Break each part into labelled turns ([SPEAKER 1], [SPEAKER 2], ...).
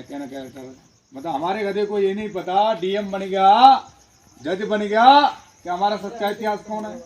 [SPEAKER 1] कहना क्या कर, मतलब हमारे गधे को ये नहीं पता डीएम बन गया, जज बन गया कि हमारा सच्चा इतिहास कौन है।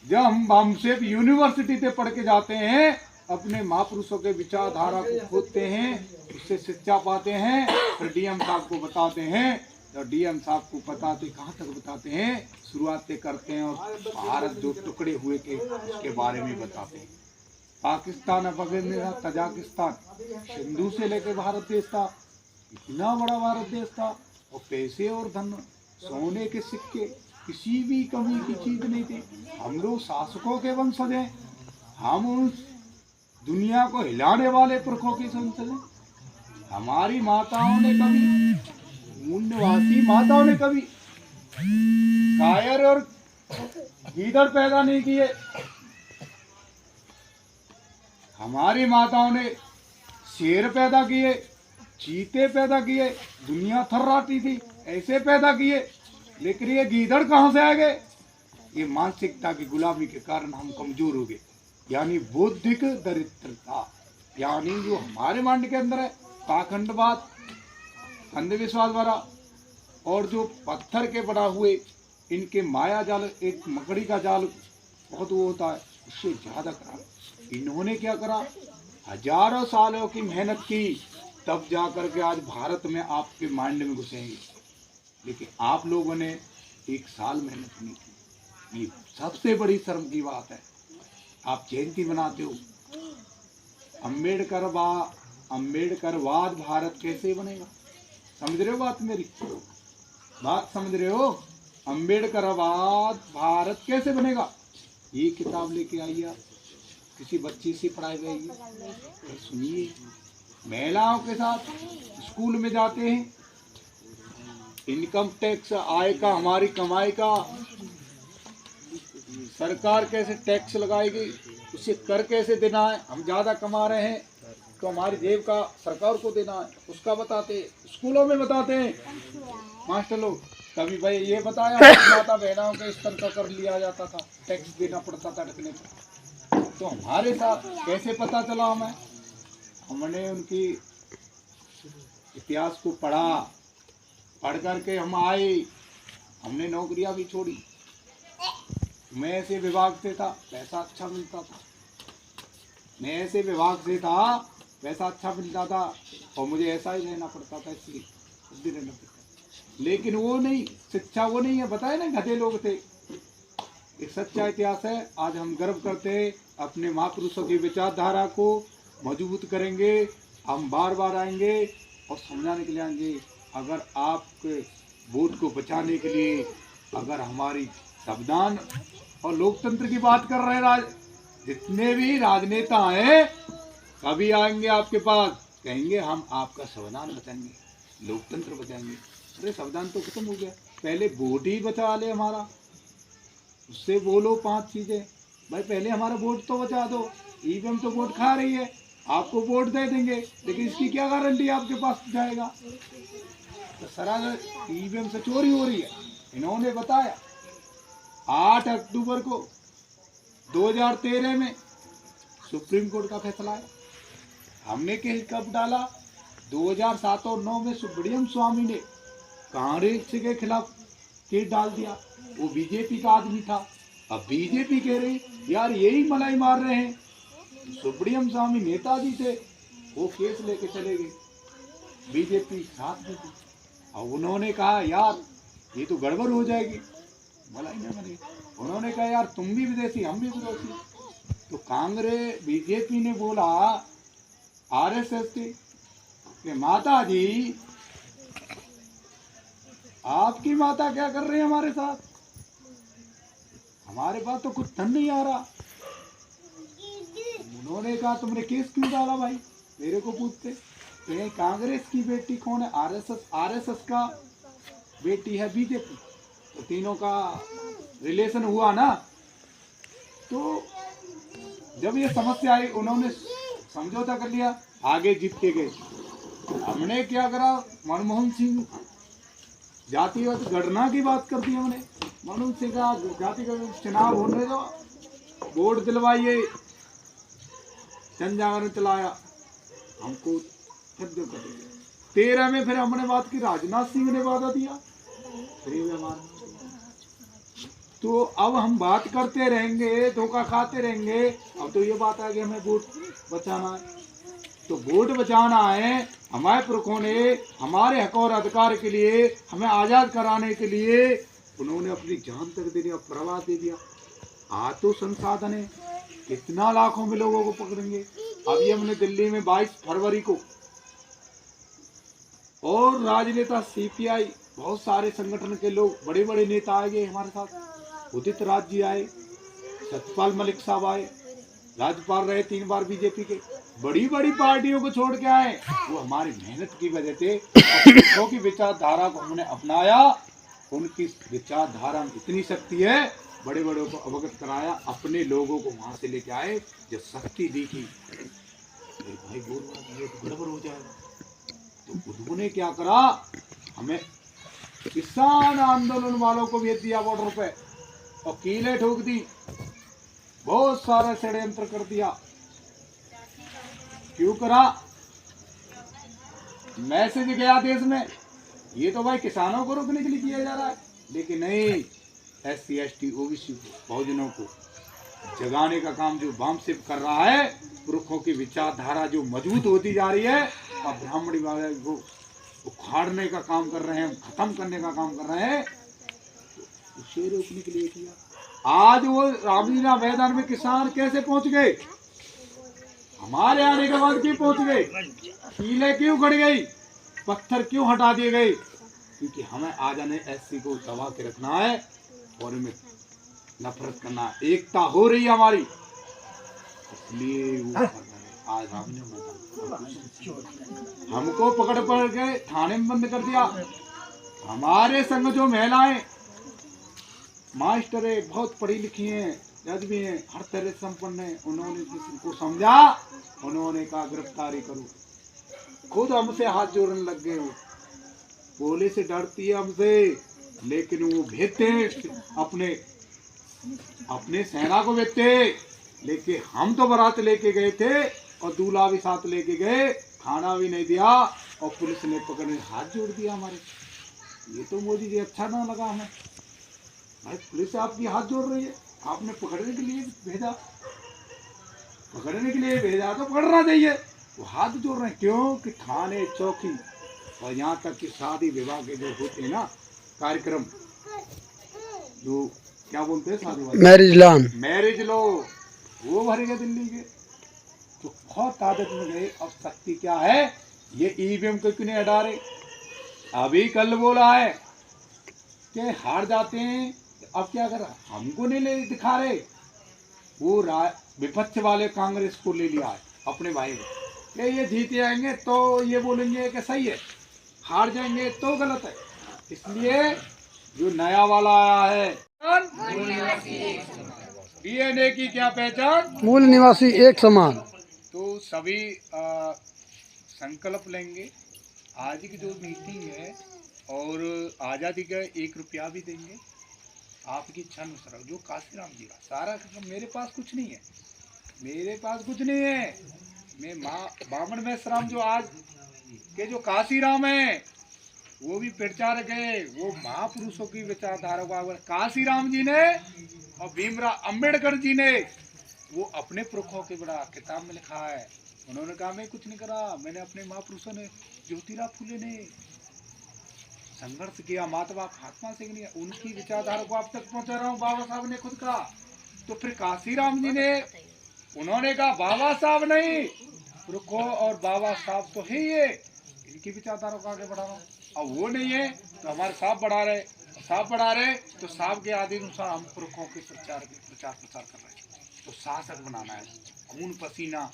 [SPEAKER 1] जब हम सिर्फ यूनिवर्सिटी से पढ़ के जाते हैं, अपने महापुरुषों के विचारधारा को खोदते हैं, उससे शिक्षा पाते हैं, फिर डीएम साहब को बताते हैं। तो डीएम साहब को बताते कहाँ तक बताते हैं, शुरुआत करते हैं और भारत जो टुकड़े हुए के उसके बारे में बताते हैं। पाकिस्तान, अफगानिस्तान, तजाकिस्तान, सिंधु से लेके भारत देश था, इतना बड़ा भारत देश था, और पैसे और धन, सोने के सिक्के, किसी भी कमी की चीज नहीं थी। हम लोग शासकों के वंशज हैं, हम उस दुनिया को हिलाने वाले पुरखों के वंशज हैं। हमारी माताओं ने कभी, मूल्यवासी माताओं ने कभी कायर और गीदड़ पैदा नहीं किए। हमारी माताओं ने शेर पैदा किए, चीते पैदा किए, दुनिया थर्राती थी ऐसे पैदा किए। लेकिन ये गीदड़ कहाँ से आ गए? ये मानसिकता की गुलामी के कारण हम कमजोर हो गए, यानी बौद्धिक दरिद्रता, यानी जो हमारे माइंड के अंदर है, पाखंडवाद, अंधविश्वास भरा, और जो पत्थर के बना हुए इनके माया जाल, एक मकड़ी का जाल बहुत वो होता है, उससे ज्यादा करा। इन्होंने क्या करा, हजारों सालों की मेहनत की, तब जाकर के आज भारत में आपके माइंड में घुसेंगे। लेकिन आप लोगों ने 1 साल मेहनत नहीं की, ये सबसे बड़ी शर्म की बात है। आप जयंती मनाते हो, अम्बेडकरवाद भारत कैसे बनेगा? समझ रहे हो बात मेरी? बात समझ रहे हो? अम्बेडकरवाद भारत कैसे बनेगा? ये किताब लेके आइए, आप किसी बच्ची से पढ़ाई जाएगी, सुनिए। महिलाओं के साथ स्कूल में जाते हैं, इनकम टैक्स, आय का, हमारी कमाई का सरकार कैसे टैक्स लगाएगी, उसे कर कैसे देना है। हम ज्यादा कमा रहे हैं तो हमारी जेब का सरकार को देना है, उसका बताते हैं, स्कूलों में बताते हैं मास्टर लोग। कभी भाई ये बताया माता बहनों के स्तर का कर लिया जाता था, टैक्स देना पड़ता था ढकने पर। तो हमारे साथ कैसे पता चला हमें? हमने उनकी इतिहास को पढ़ा, पढ़ करके हम आए, हमने नौकरियां भी छोड़ी। मैं ऐसे विभाग से था, पैसा अच्छा मिलता था, मैं ऐसे विभाग से था, पैसा अच्छा मिलता था, और मुझे ऐसा ही रहना पड़ता था, इसलिए खुद भी रहना पड़ता। लेकिन वो नहीं, शिक्षा वो नहीं है, बताए ना गधे लोग थे। एक सच्चा इतिहास है। आज हम गर्व करते हैं, अपने महापुरुषों की विचारधारा को मजबूत करेंगे। हम बार बार आएंगे और समझाने के लिए आएंगे। अगर आपके वोट को बचाने के लिए, अगर हमारी संविधान और लोकतंत्र की बात कर रहे हैं, जितने भी राजनेता हैं, कभी आएंगे आपके पास, कहेंगे हम आपका संविधान बचाएंगे, लोकतंत्र बचाएंगे। अरे संविधान तो खत्म हो गया, पहले वोट ही बचा ले हमारा, उससे बोलो 5 चीजें। भाई पहले हमारा वोट तो बचा दो, ईवीएम तो वोट खा रही है, आपको वोट दे देंगे, लेकिन इसकी क्या गारंटी आपके पास जाएगा? तो सरासर ईवीएम से चोरी हो रही है। इन्होंने बताया 8 अक्टूबर को 2013 में सुप्रीम कोर्ट का फैसला है। हमने केस कब डाला? 2007 और 9 में सुब्रमण्यम स्वामी ने कांग्रेस के खिलाफ केस डाल दिया। वो बीजेपी का आदमी था। अब बीजेपी कह रही यार यही मलाई मार रहे हैं, सुब्रमण्यम स्वामी नेताजी थे, वो केस लेके चले गए, बीजेपी साथ में थी। और उन्होंने कहा यार ये तो गड़बड़ हो जाएगी, मलाई नहीं बनेगी। उन्होंने कहा यार तुम भी विदेशी, हम भी विदेशी। तो कांग्रेस बीजेपी ने बोला आरएसएस के माता जी, आपकी माता क्या कर रही है हमारे साथ? हमारे पास तो कुछ धन नहीं आ रहा। उन्होंने कहा तुमने केस क्यों डाला भाई? मेरे को पूछते तो कांग्रेस की बेटी कौन है? आरएसएस का बेटी है बीजेपी। तो तीनों का रिलेशन हुआ ना। तो जब ये समस्या आई, उन्होंने समझौता कर लिया, आगे जीत के गए। हमने क्या करा? मनमोहन सिंह जातिगत गणना की बात कर दी हमने। मनमोहन सिंह का जातिगत चुनाव होने दो, वोट दिलवाइए, जन जागरण चलाया, हमको कर दिया। 13 में फिर हमने बात की, राजनाथ सिंह ने वादा दिया, फिर ये व्यवहार। तो अब हम बात करते रहेंगे, धोखा खाते रहेंगे। अब तो ये बात है कि हमें वोट बचाना है, तो वोट बचाना है। हमारे पुरखों ने हमारे हक और अधिकार के लिए, हमें आजाद कराने के लिए उन्होंने अपनी जान तक दे दिया, परवाह दे दिया। आज तो संसाधन है, कितना लाखों में लोगों को पकड़ेंगे। अभी हमने दिल्ली में 22 फरवरी को, और राजनेता सीपीआई, बहुत सारे संगठन के लोग, बड़े बड़े नेता आए गए हमारे साथ। उदित राज जी आए, सत्यपाल मलिक साहब आए, राज्यपाल रहे 3 बार बीजेपी के, बड़ी बड़ी पार्टियों को छोड़ के आए। वो हमारी मेहनत की वजह से, पुरखों की विचारधारा को हमने अपनाया। उनकी विचारधारा में इतनी शक्ति है, बड़े बड़ों को अवगत कराया, अपने लोगों को वहां से लेके आए, जब शक्ति दिखी, भाई बोल ये तो गड़बड़ हो जाएगा। तो उन्होंने क्या करा, हमें किसान आंदोलन वालों को भेज दिया बॉर्डर पे, और कीलें ठोक दी, बहुत सारा षड्यंत्र कर दिया। क्यों करा? मैसेज गया देश में, ये तो भाई किसानों को रोकने के लिए किया जा रहा है, लेकिन नहीं, SC ST OBC बहुजनों को जगाने का काम जो वामसिप कर रहा है, पुरखों की विचारधारा जो मजबूत होती जा रही है, और ब्राह्मणी वाले को उखाड़ने का काम कर रहे हैं, खत्म करने का काम कर रहे हैं, तो उसे रोकने के लिए किया। आज वो रामलीला मैदान में किसान कैसे पहुंच गए? हमारे आने के बाद क्यों पहुंच गए? कीले क्यों खड़ गई? पत्थर क्यों हटा दिए गए? क्योंकि हमें आज ने SC को दबा के रखना है और इनमें नफरत करना, एकता हो रही है हमारी, इसलिए वो आज हमको पकड़ के थाने में बंद कर दिया। हमारे संग जो महिलाएं मास्टर है, बहुत पढ़ी लिखी हैं, जज भी हैं, हर तरह से संपन्न है, उन्होंने किसी को समझा, उन्होंने कहा गिरफ्तारी करो। खुद हमसे हाथ जोड़ने लग गए। हो पुलिस से डरती है हमसे, लेकिन वो भेजते हैं अपने सेना को भेजते, लेकिन हम तो बारात लेके गए थे और दूल्हा भी साथ लेके गए, खाना भी नहीं दिया, और पुलिस ने पकड़ने हाथ जोड़ दिया हमारे। ये तो मोदी जी अच्छा ना लगा हमें। भाई पुलिस आपकी हाथ जोड़ रही है, आपने पकड़ने के लिए भेजा, पकड़ने के लिए भेजा तो पकड़ना चाहिए। वो हाथ जोड़ रहे हैं क्यों? कि थाने चौकी और यहाँ तक कि शादी विवाह के जो होते हैं ना कार्यक्रम, जो क्या बोलते हैं शादी वाले, मैरिज लो, वो भरे गए दिल्ली के। तो बहुत ताकत में गए। अब शक्ति क्या है? ये EVM को क्यों नहीं हटा रहे? अभी कल बोला है कि हार जाते हैं, अब क्या कर रहा, हमको नहीं ले दिखा रहे, वो विपक्ष वाले कांग्रेस को ले लिया है अपने भाई को, ये जीते आएंगे तो ये बोलेंगे कि सही है, हार जाएंगे तो गलत है। इसलिए जो नया वाला आया है, DNA की क्या पहचान?
[SPEAKER 2] मूल निवासी एक समान।
[SPEAKER 1] तो सभी संकल्प लेंगे। आज की जो मीटिंग है, और आज़ादी का 1 रुपया भी देंगे, आपकी इच्छा अनुसार। जो काशीराम जी का सारा, मेरे पास कुछ नहीं है, मेरे पास कुछ नहीं है। मैं बामन में राम जो आज के जो काशीराम है, वो भी प्रचार गए, वो महापुरुषों की विचारधारा को काशीराम जी ने और भीमराव अंबेडकर जी ने वो अपने पुरखों के बड़ा किताब में लिखा है। उन्होंने कहा मैं कुछ नहीं करा, मैंने अपने महापुरुषों ने, ज्योतिराव फुले ने संघर्ष किया, महात्मा सिंह ने, उनकी विचारधारा को आप तक पहुंचा रहा हूँ। बाबा साहब ने खुद कहा। तो फिर काशीराम जी ने, उन्होंने कहा बाबा साहब नहीं, पुरखों और बाबा साहब तो है ये, इनकी विचारधारा को आगे बढ़ा रहा हूँ। अब वो नहीं है तो हमारे साहब बढ़ा रहे, तो साहब के आदि अनुसार हम पुरखों के प्रचार प्रसार कर रहे हैं। तो शासक बनाना है, खून पसीना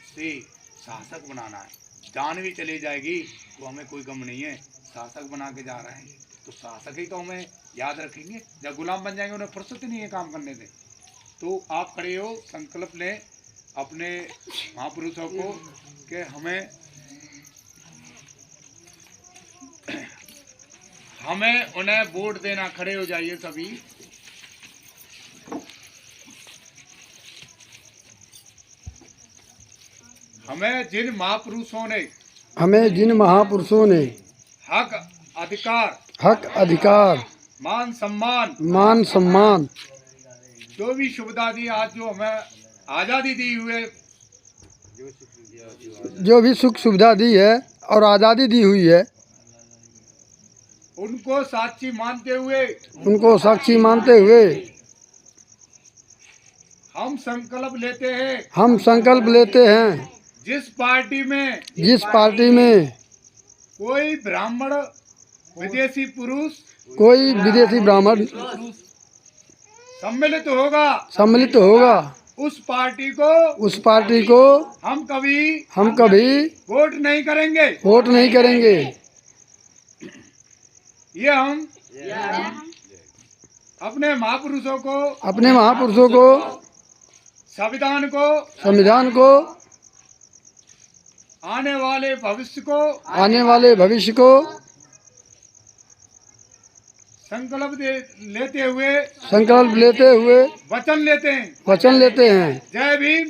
[SPEAKER 1] से शासक बनाना है। जान भी चली जाएगी तो हमें कोई गम नहीं है, शासक बना के जा रहे हैं। तो शासक ही तो हमें याद रखेंगे, जब गुलाम बन जाएंगे उन्हें फुर्सत नहीं है काम करने से। तो आप खड़े हो, संकल्प लें अपने महापुरुषों को कि हमें उन्हें वोट देना। खड़े हो जाइए सभी। हमें जिन महापुरुषों ने
[SPEAKER 2] हमें जिन महापुरुषों ने
[SPEAKER 1] हक
[SPEAKER 2] अधिकार
[SPEAKER 1] मान
[SPEAKER 2] सम्मान
[SPEAKER 1] जो भी सुविधा दी, आज जो हमें आजादी दी हुए,
[SPEAKER 2] जो भी सुख सुविधा दी है और आज़ादी दी हुई है,
[SPEAKER 1] उनको साक्षी मानते हुए हम संकल्प लेते हैं जिस पार्टी में कोई ब्राह्मण विदेशी पुरुष
[SPEAKER 2] कोई विदेशी ब्राह्मण
[SPEAKER 1] सम्मिलित होगा उस पार्टी को हम कभी वोट नहीं करेंगे। ये हम अपने महापुरुषों को संविधान को आने वाले भविष्य को संकल्प लेते हुए वचन लेते हैं। जय भीम,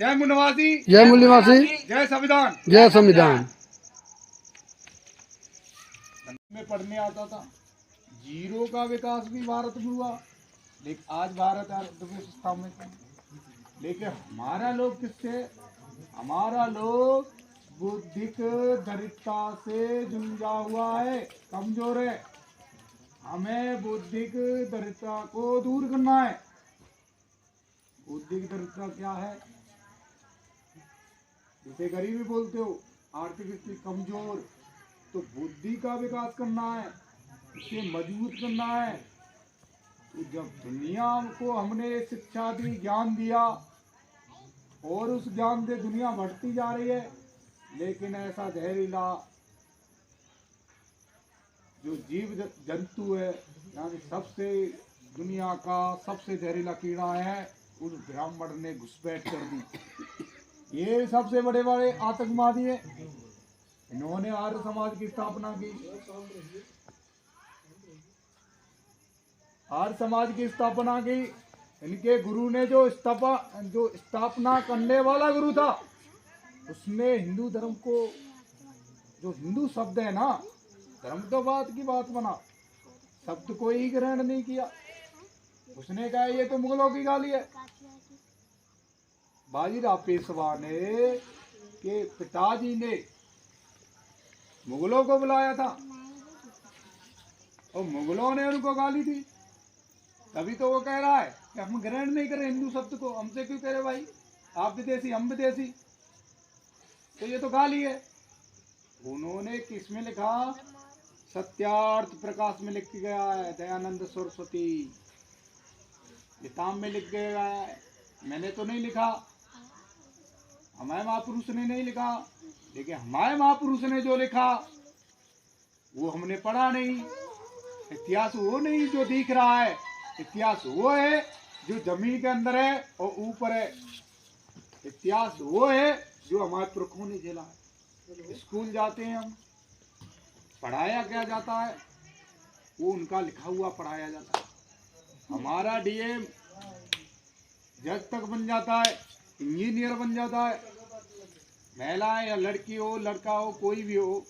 [SPEAKER 1] जय मूल्यवासी, जय संविधान। में पढ़ने आता था, जीरो का विकास भी भारत में हुआ, लेकिन आज भारत अर्थव्यवस्था में, लेकिन हमारा लोग बौद्धिक दरिद्रता से जूझा हुआ है, कमजोर है। हमें बौद्धिक दरिद्रता को दूर करना है। बौद्धिक दरिद्रता क्या है? जिसे गरीबी बोलते हो, आर्थिक स्थिति कमजोर, तो बुद्धि का विकास करना है, इसे मजबूत करना है। तो जब दुनिया को हमने शिक्षा दी, ज्ञान दिया, और उस ज्ञान से दुनिया बढ़ती जा रही है, लेकिन ऐसा जहरीला जो जीव जंतु है, यानी दुनिया का सबसे जहरीला कीड़ा है, उस ब्राह्मण ने घुसपैठ कर दी। ये सबसे बड़े आतंकवादी है। इन्होंने आर्य समाज की स्थापना की। आर्य समाज की स्थापना की। इनके गुरु ने जो स्थापना करने वाला गुरु था, उसने हिंदू धर्म को, जो हिंदू शब्द है ना, धर्म तो बात की बात बना, शब्द को ही ग्रहण नहीं किया। उसने कहा ये तो मुगलों की गाली है। बाजीराव पेशवा के पिताजी ने मुगलों को बुलाया था और मुगलों ने उनको गाली दी। तभी तो वो कह रहा है कि हम ग्रहण नहीं करें हिंदू शब्द को। हमसे क्यों कह रहे भाई, आप विदेशी हम विदेशी, तो ये तो गाली है। उन्होंने किसमें लिखा? सत्यार्थ प्रकाश में लिख के गया है, दयानंद सरस्वती किताब में लिख गया है। मैंने तो नहीं लिखा, हमारे महापुरुष ने नहीं लिखा, लेकिन हमारे महापुरुष ने जो लिखा वो हमने पढ़ा नहीं। इतिहास वो नहीं जो दिख रहा है, इतिहास वो है जो जमीन के अंदर है और ऊपर है। इतिहास वो है जो हमारे पुरखों ने झेला है। स्कूल जाते हैं हम, पढ़ाया क्या जाता है? वो उनका लिखा हुआ पढ़ाया जाता है। हमारा डीएम जज तक बन जाता है, इंजीनियर बन जाता है। महिला या लड़की हो, लड़का हो, कोई भी हो,